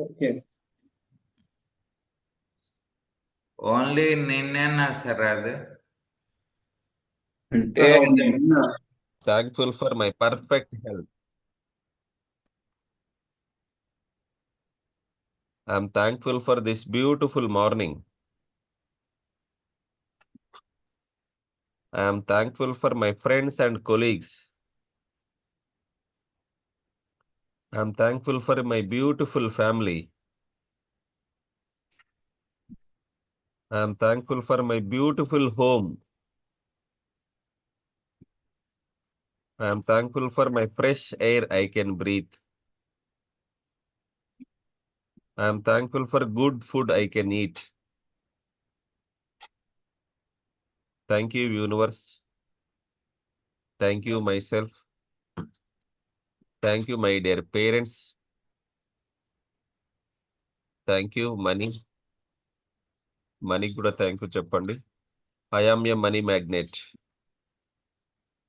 Okay. Only నిన్నేనా sir అది? అంటే నిన్న thankful for my perfect health. I'm thankful for this beautiful morning. I'm thankful for my friends and colleagues. I'm thankful for my beautiful family. I'm thankful for my beautiful home. I'm thankful for my fresh air I can breathe. I'm thankful for good food I can eat. Thank you universe. Thank you myself. Thank you my dear parents. Thank you money. మనీకి కూడా thank you చెప్పండి. I am a money magnet.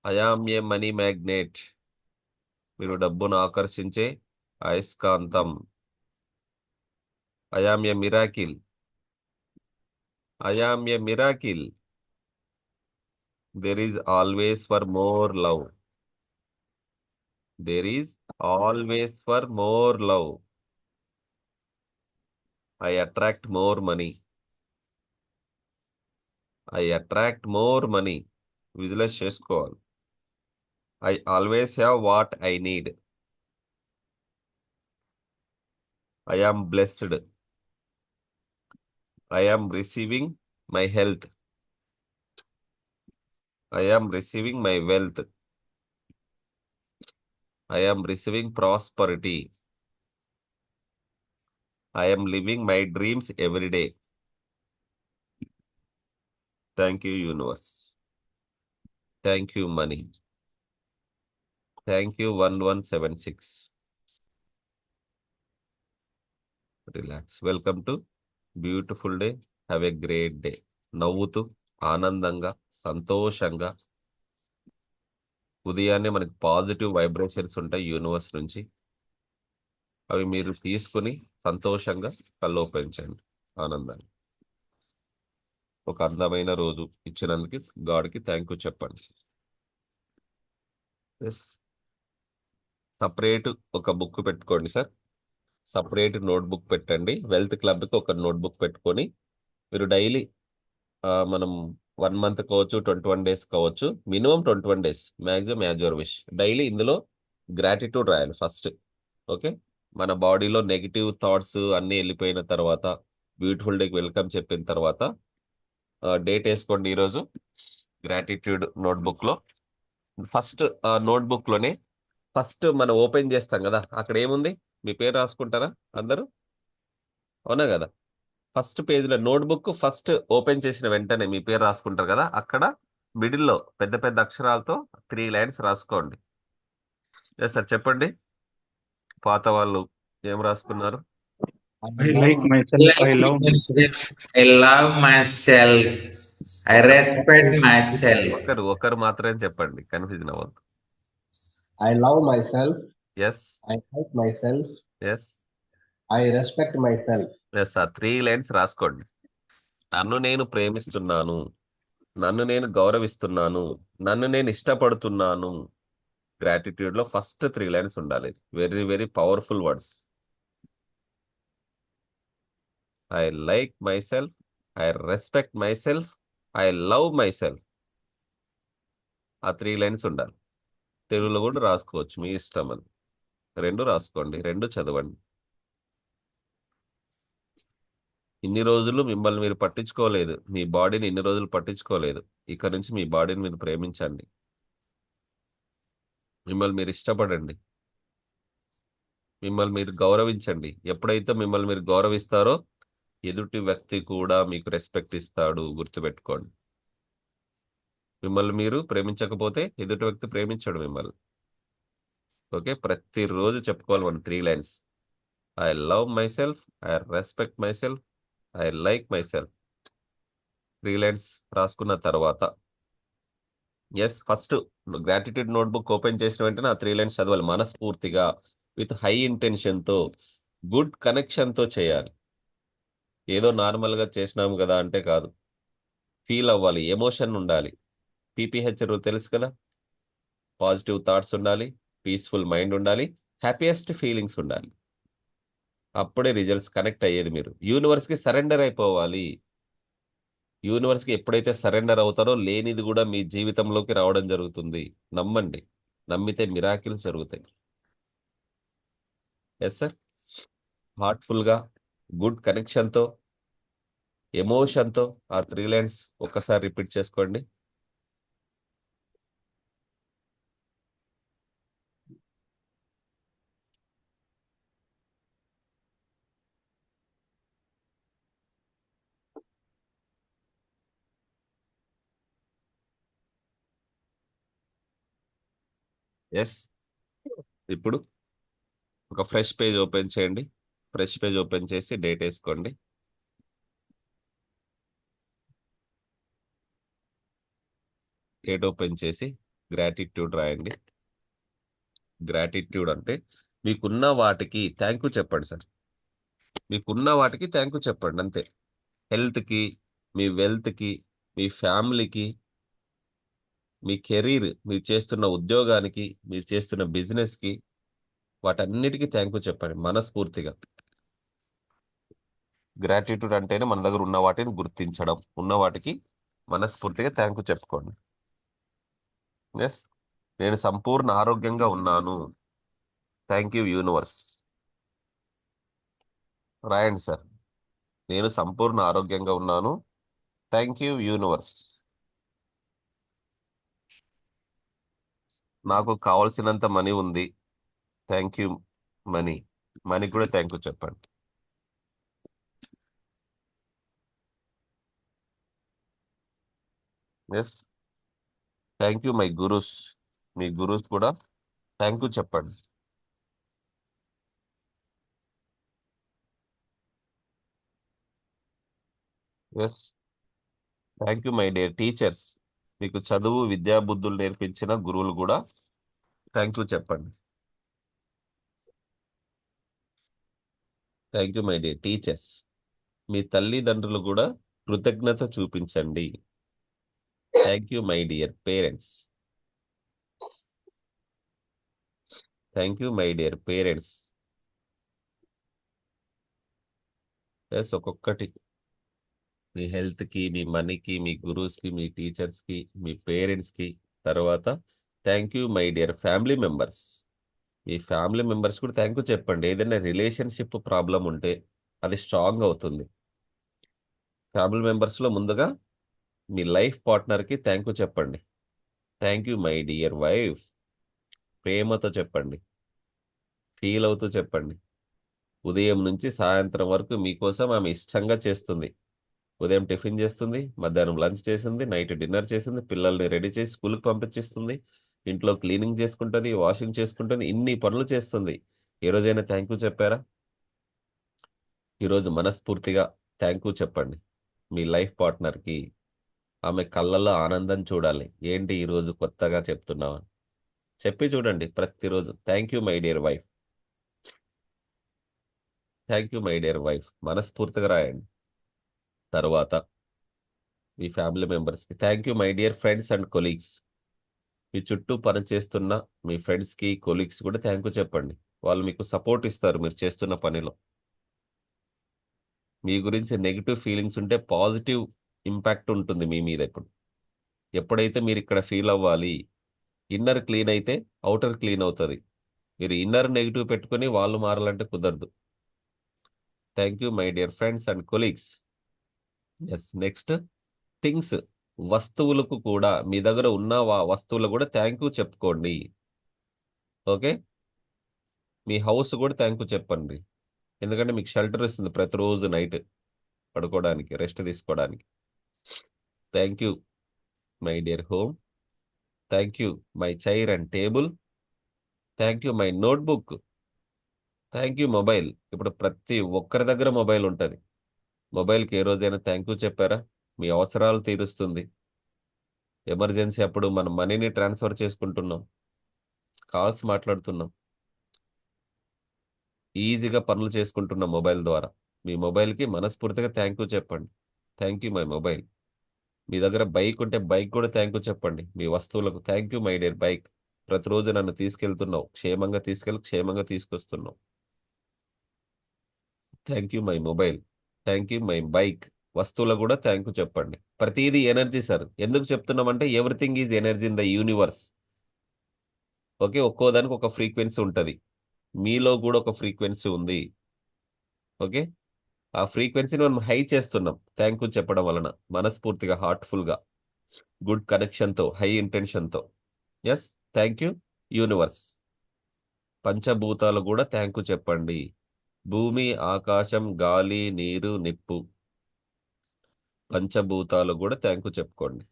I am a money magnet. మీరు డబ్బును ఆకర్షించే అయస్కాంతం. I am a miracle. I am a miracle. There is always for more love. There is always for more love. I attract more money. I attract more money. Visualise చేసుకోవాలి. I always have what I need. I am blessed. I am receiving my health. I am receiving my wealth. I am receiving prosperity. I am living my dreams every day. Thank you universe. Thank you money. Thank you 1176. Relax. Welcome to beautiful day. Have a great day. నవ్వుతూ ఆనందంగా సంతోషంగా ఉదయాన్నే మనకి positive vibrations ఉంటాయి universe నుంచి. అవి మీరు తీసుకుని సంతోషంగా కళ్ళు పెంచండి ఆనందాన్ని. ఒక అందమైన రోజు ఇచ్చినందుకు గాడ్కి థ్యాంక్ యూ చెప్పండి. ఎస్. సపరేట్ ఒక బుక్ పెట్టుకోండి సార్. సపరేట్ నోట్బుక్ పెట్టండి. వెల్త్ క్లబ్కి ఒక నోట్బుక్ పెట్టుకొని మీరు డైలీ మనం 1 మంత్ కావచ్చు, 21 days కావచ్చు, minimum 21 days, maximum as your wish. Daily ఇందులో గ్రాటిట్యూడ్ రాయాలి ఫస్ట్. ఓకే. మన బాడీలో నెగిటివ్ థాట్స్ అన్నీ వెళ్ళిపోయిన తర్వాత, బ్యూటిఫుల్ డేకి వెల్కమ్ చెప్పిన తర్వాత డేట్ వేసుకోండి ఈరోజు గ్రాటిట్యూడ్ నోట్బుక్లో. ఫస్ట్ నోట్బుక్లోనే ఫస్ట్ మనం ఓపెన్ చేస్తాం కదా, అక్కడ ఏముంది? మీ పేరు రాసుకుంటారా అందరూ? అవునా కదా? ఫస్ట్ పేజ్లో నోట్బుక్ ఫస్ట్ ఓపెన్ చేసిన వెంటనే మీ పేరు రాసుకుంటారు కదా, అక్కడ మిడిల్లో పెద్ద పెద్ద అక్షరాలతో 3 lines రాసుకోండి. ఎస్ సార్ చెప్పండి. పాత వాళ్ళు ఏం రాసుకున్నారు? I like myself. I Like love my self. myself. I love myself. I respect myself. ఒకరు మాత్రమే చెప్పండి, కన్ఫ్యూజన్ అవ్వద్దు. I love myself. Yes. I like myself. Yes. I respect myself. Yes sir 3 lines రాసుకోండి. నన్ను నేను ప్రేమిస్తున్నాను, నన్ను నేను గౌరవిస్తున్నాను, నన్ను నేను ఇష్టపడుతున్నాను. గ్రాటిట్యూడ్ లో ఫస్ట్ 3 lines ఉండాలి. Very very powerful words. I like myself. I respect myself. I love my self. ఆ 3 lines ఉండాలి. తెలుగులో కూడా రాసుకోవచ్చు, మీ ఇష్టం. అది రెండు రాసుకోండి, రెండు చదవండి. ఇన్ని రోజులు మిమ్మల్ని మీరు పట్టించుకోలేదు, మీ బాడీని ఇన్ని రోజులు పట్టించుకోలేదు. ఇక నుంచి మీ బాడీని మీరు ప్రేమించండి. మిమ్మల్ని మీరు ఇష్టపడండి. మిమ్మల్ని మీరు గౌరవించండి. ఎప్పుడైతే మిమ్మల్ని మీరు గౌరవిస్తారో ఎదుటి వ్యక్తి కూడా మీకు రెస్పెక్ట్ ఇస్తాడు. గుర్తుపెట్టుకోండి. మిమ్మల్ని మీరు ప్రేమించకపోతే ఎదుటి వ్యక్తి ప్రేమించాడు మిమ్మల్ని. ఓకే. ప్రతిరోజు చెప్పుకోవాలి మనం 3 lines. I love myself. I respect myself. I like myself. 3 lines రాసుకున్న తర్వాత yes first gratitude notebook open చేసిన వెంటనే ఆ 3 lines చదవాలి మనస్ఫూర్తిగా, విత్ హై ఇంటెన్షన్తో. గుడ్ కనెక్షన్తో చేయాలి. ఏదో నార్మల్గా చేసినాం కదా అంటే కాదు. ఫీల్ అవ్వాలి, ఎమోషన్ ఉండాలి. పీపీహెచ్ రూల్ తెలుసు కదా, పాజిటివ్ థాట్స్ ఉండాలి, పీస్ఫుల్ మైండ్ ఉండాలి, హ్యాపీయెస్ట్ ఫీలింగ్స్ ఉండాలి. అప్పుడే రిజల్ట్స్ కనెక్ట్ అయ్యేది. మీరు యూనివర్స్కి సరెండర్ అయిపోవాలి. యూనివర్స్కి ఎప్పుడైతే సరెండర్ అవుతారో లేనిది కూడా మీ జీవితంలోకి రావడం జరుగుతుంది. నమ్మండి, నమ్మితే మిరాకిల్స్ జరుగుతాయి. Yes sir. హార్ట్ఫుల్గా, గుడ్ కనెక్షన్తో, ఎమోషన్తో ఆ 3 లైన్స్ ఒక్కసారి రిపీట్ చేసుకోండి. ఎస్. ఇప్పుడు ఒక ఫ్రెష్ పేజ్ ఓపెన్ చేయండి. ఫ్రెష్ పేజ్ ఓపెన్ చేసి డేట్ వేసుకోండి. డేట్ ఓపెన్ చేసి గ్రాటిట్యూడ్ రాయండి. గ్రాటిట్యూడ్ అంటే మీకున్న వాటికి థ్యాంక్ యూ చెప్పండి సార్. మీకున్న వాటికి థ్యాంక్ యూ చెప్పండి అంతే. హెల్త్కి, మీ వెల్త్కి, మీ ఫ్యామిలీకి, మీ కెరీర్, మీరు చేస్తున్న ఉద్యోగానికి, మీరు చేస్తున్న బిజినెస్కి, వాటన్నిటికీ థ్యాంక్ యూ చెప్పండి మనస్ఫూర్తిగా. గ్రాటిట్యూడ్ అంటేనే మన దగ్గర ఉన్న వాటిని గుర్తించడం. ఉన్న వాటికి మనస్ఫూర్తిగా థ్యాంక్ యూ చెప్పుకోండి. ఎస్. నేను సంపూర్ణ ఆరోగ్యంగా ఉన్నాను. Thank you universe. రాయండి సార్. నేను సంపూర్ణ ఆరోగ్యంగా ఉన్నాను. Thank you universe. నాకు కావలసినంత మనీ ఉంది. Thank you money. మనీకి కూడా థ్యాంక్ యూ చెప్పండి. Yes. Thank you my gurus. మీ గురూస్ కూడా థ్యాంక్ యూ చెప్పండి. Yes. Thank you my dear teachers. మీకు చదువు, విద్యా బుద్ధులు నేర్పించిన గురువులు కూడా థ్యాంక్ యూ చెప్పండి. Thank you my dear teachers. మీ తల్లిదండ్రులు కూడా కృతజ్ఞత చూపించండి. Thank you my dear parents. Thank you my dear parents. Yes. ఒక్కొక్కటి మీ హెల్త్కి, మీ మనీకి, మీ గురూస్కి, మీ టీచర్స్కి, మీ పేరెంట్స్కి. తర్వాత thank you my dear family members. Me family members కూడా థ్యాంక్ యూ చెప్పండి. ఏదైనా రిలేషన్షిప్ ప్రాబ్లం ఉంటే అది స్ట్రాంగ్ అవుతుంది. ఫ్యామిలీ మెంబర్స్లో ముందుగా మీ లైఫ్ పార్ట్నర్కి థ్యాంక్ యూ చెప్పండి. Thank you my dear wife. ప్రేమతో చెప్పండి, ఫీల్ అవుతూ చెప్పండి. ఉదయం నుంచి సాయంత్రం వరకు మీకోసం ఆమె ఇష్టంగా చేస్తుంది. ఉదయం టిఫిన్ చేస్తుంది, మధ్యాహ్నం లంచ్ చేస్తుంది, నైట్ డిన్నర్ చేస్తుంది, పిల్లల్ని రెడీ చేసి స్కూల్కి పంపించేస్తుంది, ఇంట్లో క్లీనింగ్ చేసుకుంటుంది, వాషింగ్ చేసుకుంటుంది, ఇన్ని పనులు చేస్తుంది. ఏ రోజైనా థ్యాంక్ యూ చెప్పారా? ఈరోజు మనస్ఫూర్తిగా థ్యాంక్ యూ చెప్పండి మీ లైఫ్ పార్ట్నర్కి. ఆమె కళ్ళల్లో ఆనందం చూడాలి. ఏంటి ఈరోజు కొత్తగా చెప్తున్నావా చెప్పి చూడండి ప్రతిరోజు. Thank you my dear wife. Thank you my dear wife మనస్ఫూర్తిగా రాయండి. తర్వాత మీ ఫ్యామిలీ మెంబర్స్కి thank you my dear friends and colleagues. మీ చుట్టూ పనిచేస్తున్న మీ ఫ్రెండ్స్కి, కొలీగ్స్ కూడా థ్యాంక్ యూ చెప్పండి. వాళ్ళు మీకు సపోర్ట్ ఇస్తారు మీరు చేస్తున్న పనిలో. మీ గురించి నెగిటివ్ ఫీలింగ్స్ ఉంటే పాజిటివ్ ఇంపాక్ట్ ఉంటుంది మీ మీద. ఎప్పుడైతే మీరు ఇక్కడ ఫీల్ అవ్వాలి, ఇన్నర్ క్లీన్ అయితే అవుటర్ క్లీన్ అవుతుంది. మీరు ఇన్నర్ నెగిటివ్ పెట్టుకొని వాళ్ళు మారాలంటే కుదరదు. Thank you my dear friends and colleagues. Yes. Next things. వస్తువులకు కూడా మీ దగ్గర ఉన్న వస్తువులకు కూడా థ్యాంక్ యూ చెప్పుకోండి. ఓకే. మీ హౌస్ కూడా థ్యాంక్ యూ చెప్పండి. ఎందుకంటే మీకు షెల్టర్ ఇస్తుంది ప్రతిరోజు నైట్ పడుకోవడానికి, రెస్ట్ తీసుకోవడానికి. Thank you my dear home. Thank you my chair and table. Thank you my notebook. Thank you mobile. ఇప్పుడు ప్రతి ఒక్కరి దగ్గర మొబైల్ ఉంటుంది. మొబైల్కి ఏ రోజైనా థ్యాంక్ యూ చెప్పారా? మీ అవసరాలు తీరుస్తుంది. ఎమర్జెన్సీ అప్పుడు మనం మనీని ట్రాన్స్ఫర్ చేసుకుంటున్నాం, కాల్స్ మాట్లాడుతున్నాం. ఈజీగా పనులు చేసుకుంటున్న మొబైల్ ద్వారా. మీ మొబైల్‌కి మనస్ఫూర్తిగా థ్యాంక్ యూ చెప్పండి. Thank you my mobile. మీ దగ్గర బైక్ ఉంటే బైక్ కూడా థ్యాంక్ యూ చెప్పండి. మీ వస్తువులకు thank you my dear bike. ప్రతిరోజు నన్ను తీసుకెళ్తున్నావు. క్షేమంగా తీసుకెళ్ళి క్షేమంగా తీసుకొస్తున్నావు. Thank you my mobile. Thank you my bike. వస్తువులకు కూడా థ్యాంక్ యూ చెప్పండి. ప్రతీది ఎనర్జీ సార్. ఎందుకు చెప్తున్నామంటే everything is energy in the universe. Okay. ఒక్కో దానికి ఒక ఫ్రీక్వెన్సీ ఉంటది. మీలో కూడా ఒక ఫ్రీక్వెన్సీ ఉంది. ఓకే. ఆ ఫ్రీక్వెన్సీని మనం హై చేస్తున్నాం థ్యాంక్ యూ చెప్పడం వలన. మనస్ఫూర్తిగా హార్ట్‌ఫుల్‌గా గుడ్ కనెక్షన్‌తో హై ఇంటెన్షన్‌తో. యెస్. Thank you universe. పంచభూతాలు కూడా థ్యాంక్ యూ చెప్పండి. భూమి, ఆకాశం, గాలి, నీరు, నిప్పు. పంచభూతాలు కూడా థ్యాంక్ యూ చెప్పుకోండి.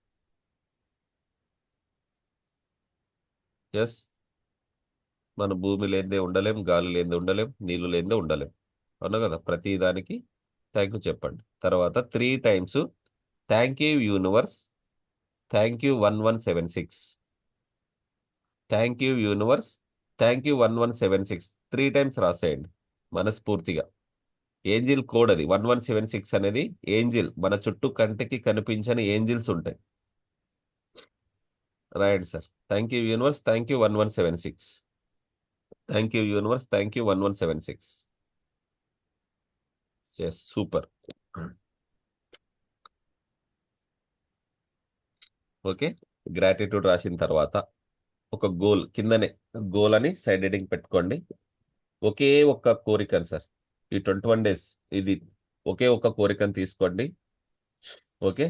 యెస్. మన భూమి లేనిదే ఉండలేం, గాలి లేనిదే ఉండలేం, నీళ్లు లేనిదే ఉండలేం. అవునా కదా! ప్రతి దానికి థ్యాంక్ యూ చెప్పండి. తర్వాత 3 times thank you universe, thank you 1176. Thank you universe, thank you 1176 3 times రాసేయండి మనస్ఫూర్తిగా. ఏంజిల్ కోడ్ అది. 1176 అనేది ఏంజిల్. మన చుట్టూ కంటికి కనిపించని ఏంజిల్స్ ఉంటాయి. రాయండి sir. Thank you universe, thank you 1176. Thank you universe, thank you 1176. Yes. Super. Okay. Gratitude రాసిన తర్వాత ఒక గోల్ కిందనే గోల్ అని సైడ్ హెడ్డింగ్ పెట్టుకోండి. ఒకే ఒక్క కోరికను సార్. ఈ 21 డేస్ ఇది ఒకే ఒక్క కోరికను తీసుకోండి. ఓకే.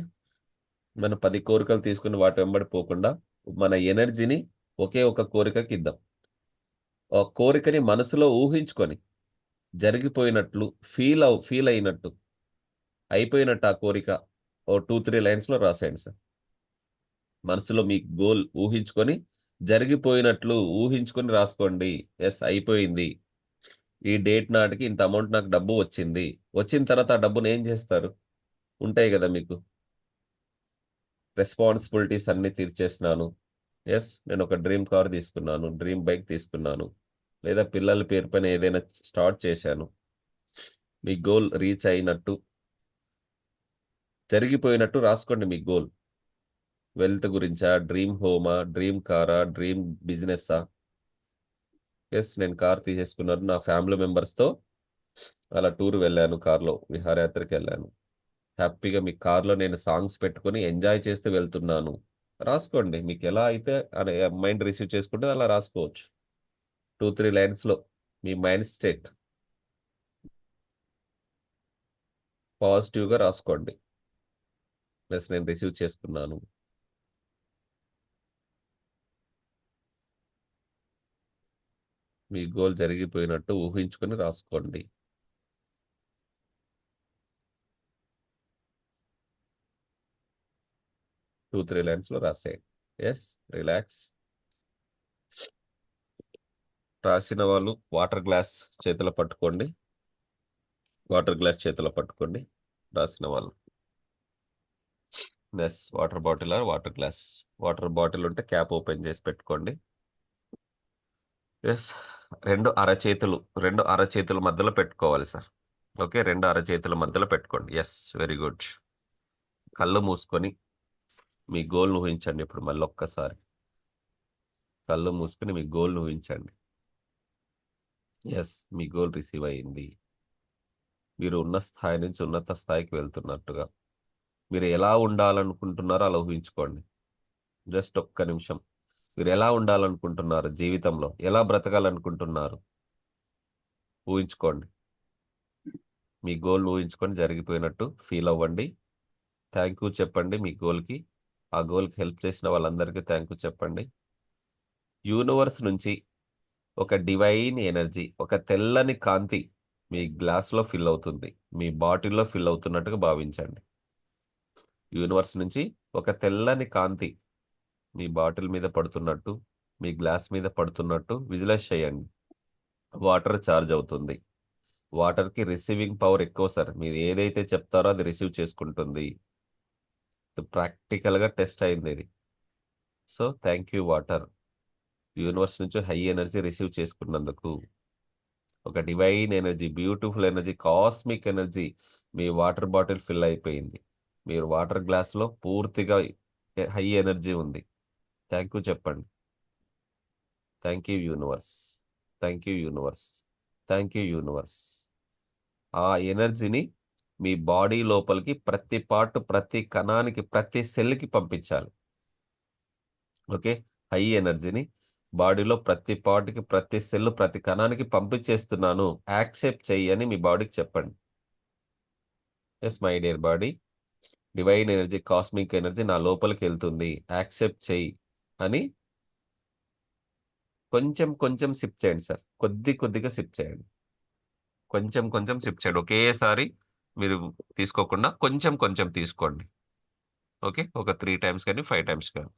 మనం 10 కోరికలు తీసుకుని వాటి వెంబడి పోకుండా మన ఎనర్జీని ఒకే ఒక కోరికకి ఇద్దాం. ఆ కోరికని మనసులో ఊహించుకొని జరిగిపోయినట్లు ఫీల్ అయినట్టు అయిపోయినట్టు ఆ కోరిక ఓ 2-3 లైన్స్‌లో రాసేయండి సార్. మనసులో మీ గోల్ ఊహించుకొని జరిగిపోయినట్లు ఊహించుకొని రాసుకోండి. యెస్. అయిపోయింది. ఈ డేట్ నాటికి ఇంత అమౌంట్ నాకు డబ్బు వచ్చింది. వచ్చిన తర్వాత ఆ డబ్బుని ఏం చేస్తారు? ఉంటాయి గదా మీకు. రెస్పాన్సిబిలిటీస్ అన్నీ తీర్చేసినాను. యెస్. నేనొక డ్రీమ్ కార్ తీసుకున్నాను. డ్రీమ్ బైక్ తీసుకున్నాను. లేదా పిల్లల పేరు పైన ఏదైనా స్టార్ట్ చేశాను. మీ గోల్ రీచ్ అయినట్టు, జరిగిపోయినట్టు రాసుకోండి మీ గోల్. వెల్త్ గురించా? డ్రీమ్ హోమా? డ్రీమ్ కారా? డ్రీమ్ బిజినెస్సా? యెస్. నేను కార్ తీసేసుకున్నాను. నా ఫ్యామిలీ మెంబర్స్‌తో అలా టూర్ వెళ్ళాను కార్‌లో. విహారయాత్రకెళ్ళాను. హ్యాపీగా మీ కార్‌లో నేను సాంగ్స్ పెట్టుకొని ఎంజాయ్ చేస్తూ వెళ్తున్నాను. రాసుకోండి. మీకెలా అయితే అనే మైండ్ రిసీవ్ చేసుకుంటే అలా రాసుకోవచ్చు. 2-3 లైన్స్‌లో మీ మైండ్ స్టేట్ పాజిటివ్‌గా రాసుకోండి. ప్లస్ నేను రిసీవ్ చేసుకున్నాను. మీ గోల్ జరిగిపోయినట్టు ఊహించుకొని రాసుకోండి. 2-3 లైన్స్‌లో రాసేయండి. యెస్. రిలాక్స్. రాసిన వాళ్ళు వాటర్ గ్లాస్ చేతిలో పట్టుకోండి. వాటర్ గ్లాస్ చేతిలో పట్టుకోండి. రాసిన వాళ్ళు. Yes. Water bottle or water glass. Water bottle ఉంటే క్యాప్ ఓపెన్ చేసి పెట్టుకోండి. యెస్. 2 అరచేతుల మధ్యలో పెట్టుకోవాలి సార్. ఓకే. 2 అరచేతుల మధ్యలో పెట్టుకోండి. యెస్. Very good. కళ్ళు మూసుకొని మీ గోల్‌ని ఊహించండి ఇప్పుడు మళ్ళొక్కసారి. కళ్ళు మూసుకొని మీ గోల్‌ని ఊహించండి. యెస్. మీ గోల్ రిసీవ్ అయింది. మీరు ఉన్న స్థాయి నుంచి ఉన్నత స్థాయికి వెళ్తున్నట్టుగా. మీరు ఎలా ఉండాలనుకుంటున్నారో అలా ఊహించుకోండి. జస్ట్ ఒక్క నిమిషం. మీరు ఎలా ఉండాలనుకుంటున్నారు జీవితంలో? ఎలా బ్రతకాలనుకుంటున్నారు? ఊహించుకోండి. మీ గోల్‌ని ఊహించుకొని జరిగిపోయినట్టు ఫీల్ అవ్వండి. థ్యాంక్ యూ చెప్పండి మీ గోల్‌కి. ఆ గోల్‌కి హెల్ప్ చేసిన వాళ్ళందరికీ థ్యాంక్ యూ చెప్పండి. యూనివర్స్ నుంచి ఒక డివైన్ ఎనర్జీ, ఒక తెల్లని కాంతి మీ గ్లాస్‌లో ఫిల్ అవుతుంది. మీ బాటిల్‌లో ఫిల్ అవుతున్నట్టుగా భావించండి. యూనివర్స్ నుంచి ఒక తెల్లని కాంతి మీ బాటిల్ మీద పడుతున్నట్టు, మీ గ్లాస్ మీద పడుతున్నట్టు విజువలైజ్ చేయండి. వాటర్ చార్జ్ అవుతుంది. వాటర్‌కి రిసీవింగ్ పవర్ ఎక్కువ సార్. మీరు ఏదైతే చెప్తారో అది రిసీవ్ చేసుకుంటుంది. ప్రాక్టికల్‌గా టెస్ట్ అయింది ఇది. So, thank you water. Universe నుంచి హై ఎనర్జీ రిసీవ్ చేసుకున్నందుకు. ఒక divine energy, beautiful energy, cosmic energy. మీ వాటర్ బాటిల్ ఫిల్ అయిపోయింది. మీరు వాటర్ గ్లాస్లో పూర్తిగా హై ఎనర్జీ ఉంది. థ్యాంక్ యూ చెప్పండి. Thank you universe, thank you universe, thank you universe. ఆ ఎనర్జీని మీ బాడీ లోపలికి ప్రతి పార్ట్, ప్రతి కణానికి, ప్రతి సెల్కి పంపించాలి. ఓకే, హై ఎనర్జీని బాడీలో ప్రతి పార్ట్కి, ప్రతి సెల్, ప్రతి కణానికి పంపించేస్తున్నాను, యాక్సెప్ట్ చెయ్యి అని మీ బాడీకి చెప్పండి. Yes my dear body, divine energy, cosmic energy నా లోపలికి వెళ్తుంది, యాక్సెప్ట్ చెయ్యి అని కొంచెం కొంచెం సిప్ చేయండి సార్. కొద్దిగా సిప్ చేయండి. కొంచెం కొంచెం సిప్ చేయండి. ఒకేసారి మీరు తీసుకోకుండా కొంచెం కొంచెం తీసుకోండి. ఓకే, ఒక 3 టైమ్స్ కానీ 5 టైమ్స్ కానీ.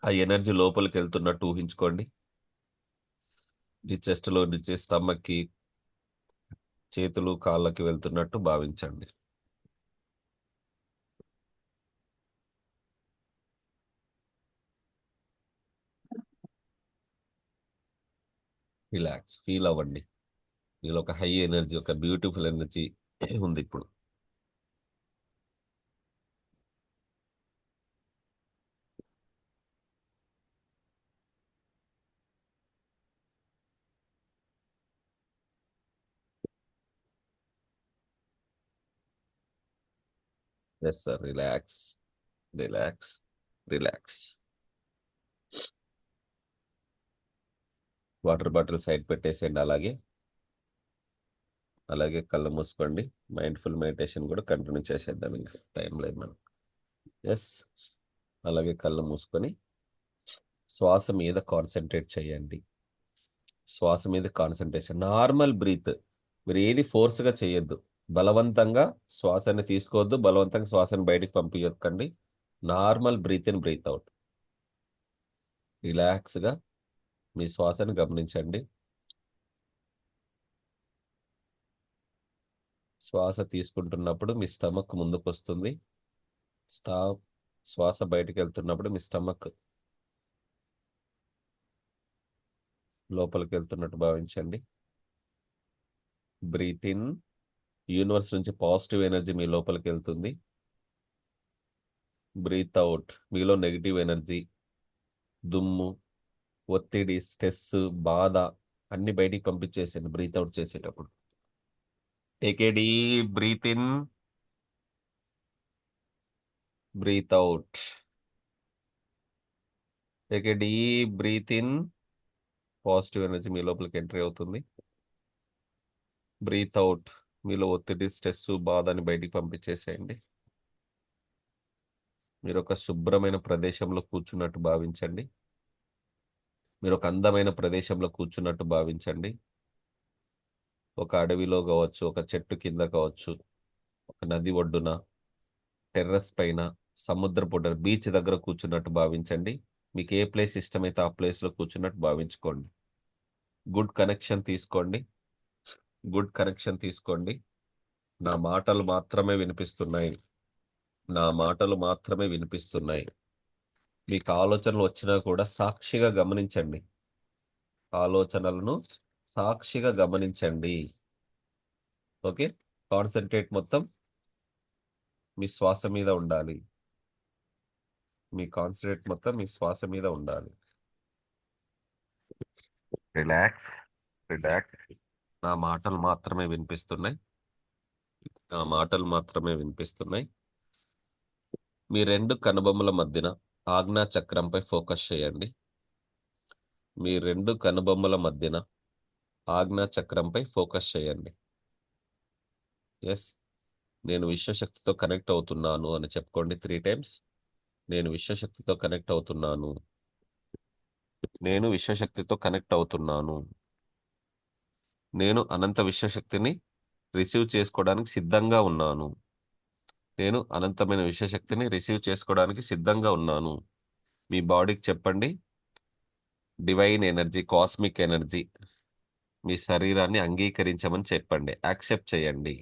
ఆ ఎనర్జీ లోపలికి వెళ్తున్నట్టు ఊహించుకోండి. మీ చెస్ట్లో నుంచి స్టమక్కి, చేతులు, కాళ్ళకి వెళ్తున్నట్టు భావించండి. రిలాక్స్, ఫీల్ అవ్వండి. మీలో ఒక హై ఎనర్జీ, ఒక బ్యూటిఫుల్ ఎనర్జీ ఉంది ఇప్పుడు. Yes sir, relax, relax, relax. Water bottle side పెట్టేసేయండి. అలాగే కళ్ళు మూసుకోండి. మైండ్ఫుల్ మెడిటేషన్ కూడా కంటిన్యూ చేసేద్దాం, ఇంకా టైం లేదు మనం. ఎస్, అలాగే కళ్ళు మూసుకొని శ్వాస మీద కాన్సన్ట్రేట్ చేయండి. శ్వాస మీద కాన్సన్ట్రేషన్, నార్మల్ బ్రీత్. మీరు ఏది ఫోర్స్గా చేయొద్దు. బలవంతంగా శ్వాసని తీసుకోవద్దు, బలవంతంగా శ్వాసని బయటికి పంపించకండి. Normal breath in, breath out. రిలాక్స్గా మీ శ్వాసను గమనించండి. శ్వాస తీసుకుంటున్నప్పుడు మీ స్టమక్ ముందుకు వస్తుంది. స్టాప్. శ్వాస బయటికి వెళ్తున్నప్పుడు మీ స్టమక్ లోపలికి వెళ్తున్నట్టు భావించండి. బ్రీత్ ఇన్, యూనివర్స్ నుంచి పాజిటివ్ ఎనర్జీ మీ లోపలికి వెళ్తుంది. బ్రీత్ అవుట్, మీలో నెగిటివ్ ఎనర్జీ, దుమ్ము, ఒత్తిడి, స్ట్రెస్, బాధ అన్ని బయటికి పంపించేసేయండి బ్రీత్ అవుట్ చేసేటప్పుడు. Take a deep breath in, breath out. Take a deep breath in, positive energy మీ లోపలికి ఎంట్రీ అవుతుంది. బ్రీత్ అవుట్, మీలో ఒత్తిడి, స్ట్రెస్, బాధని బయటికి పంపించేసేయండి. మీరు ఒక శుభ్రమైన ప్రదేశంలో కూర్చున్నట్టు భావించండి. మీరు ఒక అందమైన ప్రదేశంలో కూర్చున్నట్టు భావించండి. ఒక అడవిలో కావచ్చు, ఒక చెట్టు కింద కావచ్చు, ఒక నది ఒడ్డున, టెర్రస్ పైన, సముద్రపు ఒడ్డున, బీచ్ దగ్గర కూర్చున్నట్టు భావించండి. మీకు ఏ ప్లేస్ ఇష్టమైతే ఆ ప్లేస్లో కూర్చున్నట్టు భావించుకోండి. గుడ్ కనెక్షన్ తీసుకోండి. గుడ్ కనెక్షన్ తీసుకోండి. నా మాటలు మాత్రమే వినిపిస్తున్నాయి. నా మాటలు మాత్రమే వినిపిస్తున్నాయి. మీకు ఆలోచనలు వచ్చినా కూడా సాక్షిగా గమనించండి. ఆలోచనలను సాక్షిగా గమనించండి. ఓకే, కాన్సన్ట్రేట్ మొత్తం మీ శ్వాస మీద ఉండాలి. మీ కాన్సన్ట్రేట్ మొత్తం మీ శ్వాస మీద ఉండాలి. Relax, relax. నా మాటలు మాత్రమే వినిపిస్తున్నాయి. నా మాటలు మాత్రమే వినిపిస్తున్నాయి. మీ 2 కనుబొమ్మల మధ్యన ఆజ్ఞా చక్రంపై ఫోకస్ చేయండి. మీ 2 కనుబొమ్మల మధ్యన ఆజ్ఞా చక్రంపై ఫోకస్ చేయండి. ఎస్, నేను విశ్వశక్తితో కనెక్ట్ అవుతున్నాను అని చెప్పుకోండి 3 టైమ్స్. నేను విశ్వశక్తితో కనెక్ట్ అవుతున్నాను. నేను విశ్వశక్తితో కనెక్ట్ అవుతున్నాను. నేను అనంత విశ్వశక్తిని రిసీవ్ చేసుకోవడానికి సిద్ధంగా ఉన్నాను. నేను అనంతమైన విశ్వశక్తిని రిసీవ్ చేసుకోవడానికి సిద్ధంగా ఉన్నాను. మీ బాడీకి చెప్పండి, డివైన్ ఎనర్జీ, కాస్మిక్ ఎనర్జీ మీ శరీరాన్ని అంగీకరించమని చెప్పండి, యాక్సెప్ట్ చేయండి.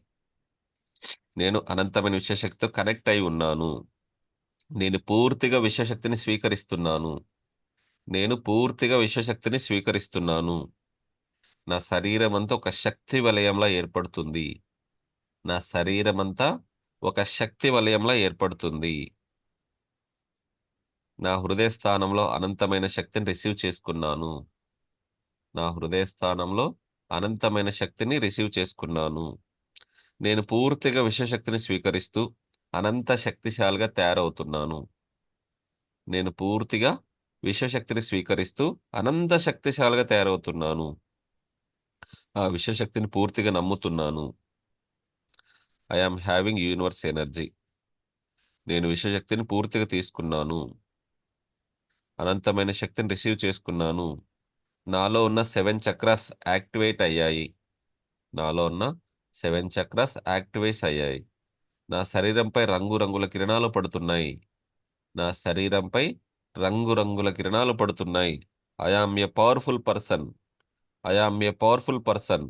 నేను అనంతమైన విశ్వశక్తితో కనెక్ట్ అయి ఉన్నాను. నేను పూర్తిగా విశ్వశక్తిని స్వీకరిస్తున్నాను. నేను పూర్తిగా విశ్వశక్తిని స్వీకరిస్తున్నాను. నా శరీరం అంతా ఒక శక్తి వలయంలా ఏర్పడుతుంది. నా శరీరం అంతా ఒక శక్తి వలయంలా ఏర్పడుతుంది. నా హృదయ స్థానంలో అనంతమైన శక్తిని రిసీవ్ చేసుకున్నాను. నా హృదయ స్థానంలో అనంతమైన శక్తిని రిసీవ్ చేసుకున్నాను. నేను పూర్తిగా విశ్వశక్తిని స్వీకరిస్తూ అనంత శక్తిశాలిగా తయారవుతున్నాను. నేను పూర్తిగా విశ్వశక్తిని స్వీకరిస్తూ అనంత శక్తిశాలిగా తయారవుతున్నాను. ఆ విశ్వశక్తిని పూర్తిగా నమ్ముతున్నాను. I am having universe energy. నేను విశ్వశక్తిని పూర్తిగా తీసుకున్నాను. అనంతమైన శక్తిని రిసీవ్ చేసుకున్నాను. నాలో ఉన్న 7 చక్రాస్ యాక్టివేట్ అయ్యాయి. నాలో ఉన్న 7 చక్రాస్ యాక్టివేట్ అయ్యాయి. నా శరీరంపై రంగురంగుల కిరణాలు పడుతున్నాయి. నా శరీరంపై రంగురంగుల కిరణాలు పడుతున్నాయి. I am a powerful person. I am a powerful person.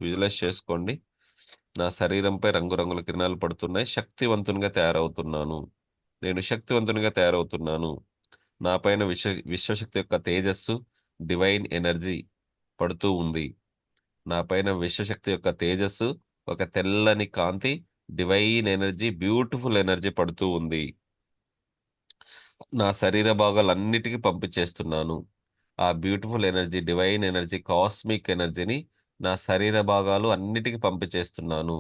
Visualize చేసుకోండి. నా శరీరంపై రంగురంగుల కిరణాలు పడుతున్నాయి. శక్తివంతునిగా తయారవుతున్నాను. నేను శక్తివంతునిగా తయారవుతున్నాను. నా పైన విశ్వశక్తి యొక్క తేజస్సు, డివైన్ ఎనర్జీ పడుతూ ఉంది. నా పైన విశ్వశక్తి యొక్క తేజస్సు, ఒక తెల్లని కాంతి, డివైన్ ఎనర్జీ, బ్యూటిఫుల్ ఎనర్జీ పడుతూ ఉంది. నా శరీర భాగాలన్నిటికీ పంపించేస్తున్నాను. ఆ beautiful energy, divine energy, cosmic ఎనర్జీని నా శరీర భాగాలు అన్నిటికీ పంపించేస్తున్నాను.